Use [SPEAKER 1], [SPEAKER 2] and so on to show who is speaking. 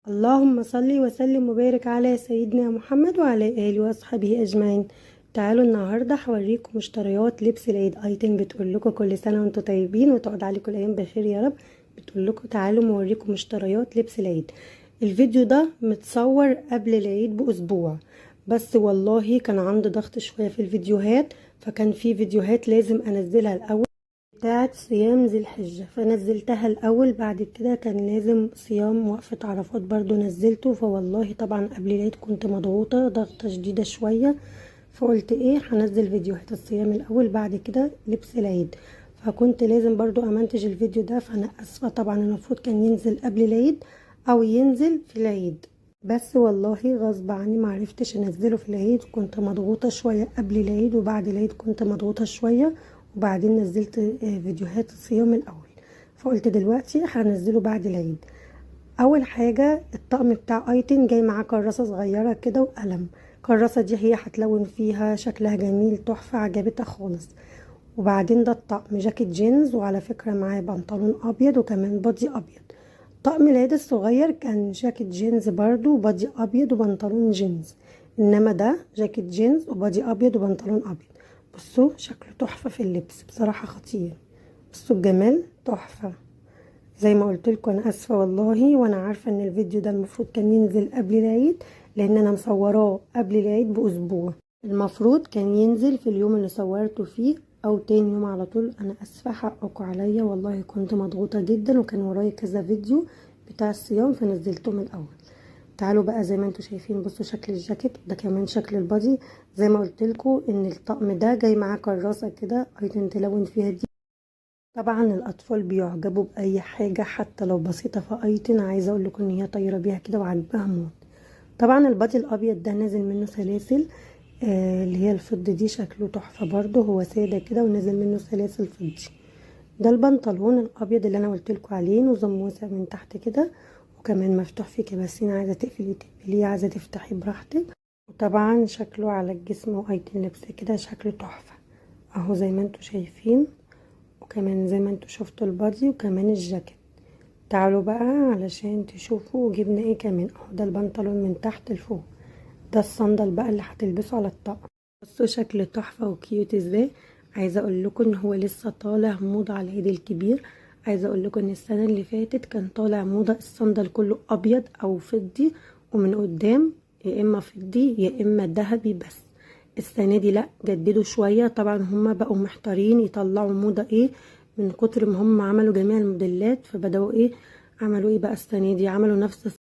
[SPEAKER 1] اللهم صل وسلم وبارك على سيدنا محمد وعلى آله وأصحابه أجمعين. تعالوا النهاردة هوريكم مشتريات لبس العيد. ايتم بتقول لكم كل سنة وانتم طيبين وتقعد عليكم الأيام بخير يا رب. بتقول لكم تعالوا موريكم مشتريات لبس العيد. الفيديو ده متصور قبل العيد بأسبوع، بس والله كان عندي ضغط شوية في الفيديوهات، فكان في فيديوهات لازم أنزلها الأول بتاعت صيام ذي الحجة، فنزلتها الأول. بعد كده كان لازم صيام وقفة عرفات برضو نزلته. فوالله طبعا قبل العيد كنت مضغوطة ضغطة شديدة شوية، فقلت ايه هنزل فيديوهات الصيام الأول بعد كده لبس العيد، فكنت لازم برضو أمنتج الفيديو ده. فأنا أسفة طبعا، المفروض كان ينزل قبل العيد أو ينزل في العيد، بس والله غصب عني معرفتش انزله في العيد. كنت مضغوطة شوية قبل العيد وبعد العيد كنت مضغوطة شوية، وبعدين نزلت فيديوهات الصيام الاول، فقلت دلوقتي هنزله بعد العيد. اول حاجة الطقم بتاع ايتن جاي معاه كراسة صغيرة كده وقلم. الكراسة دي هي هتلون فيها، شكلها جميل تحفة عجبتها خالص. وبعدين ده الطقم جاكيت جينز، وعلى فكرة معاه بنطلون ابيض وكمان بادي ابيض. طقم العيد الصغير كان جاكيت جينز برضو وبادي ابيض وبنطلون جينز، انما ده جاكيت جينز وبادي ابيض وبنطلون ابيض. بصوا شكله تحفة في اللبس بصراحة خطير. بصوا الجمال تحفة. زي ما قلت لكم انا اسفة والله، وانا عارفة ان الفيديو ده المفروض كان ينزل قبل العيد، لان انا مصوراه قبل العيد باسبوع. المفروض كان ينزل في اليوم اللي صورته فيه او تاني يوم على طول. انا اسفة حقكم عليا والله، كنت مضغوطة جدا وكان ورايا كذا فيديو بتاع الصيام فنزلتهم الاول. تعالوا بقى زي ما انتوا شايفين، بصوا شكل الجاكيت ده كمان شكل البادي. زي ما قلت لكم ان الطقم ده جاي معاه كراسة كده ايتن تلون فيها دي. طبعا الاطفال بيعجبوا باي حاجة حتى لو بسيطة، فايتن عايزة اقول لكم ان هي طايرة بيها كده وعاجباها موت. طبعا البادي الابيض ده نازل منه سلاسل اللي هي الفض دي، شكله تحفة برضو، هو سادة كده ونزل منه سلاسل فضي. ده البنطلون الابيض اللي انا قلت لكم عليه، نظام واسع من تحت كده وكمان مفتوح فيه كباسين، عايزة تقفلي تقفليه، عايزة تفتحي براحتك. وطبعا شكله على الجسم وايتن لبسه كده شكله تحفة اهو زي ما انتوا شايفين. وكمان زي ما انتوا شفتوا البادي وكمان الجاكيت. تعالوا بقى علشان تشوفوا جبنا ايه كمان اهو. ده البنطلون من تحت لفوق، ده الصندل بقى اللي هتلبسه على الطقم. بصوا شكل تحفة وكيوت ازاي. عايزة اقول لكم ان هو لسه طالع موضة على العيد الكبير. عايزة اقول لكم ان السنة اللي فاتت كان طالع موضة الصندل كله ابيض او فضي، ومن قدام يا اما فضي يا اما ذهبي بس. السنة دي لا، جددوا شوية. طبعا هما بقوا محتارين يطلعوا موضة ايه، من كتر ما هم عملوا جميع الموديلات فبدأوا ايه، عملوا ايه بقى السنة دي، عملوا نفس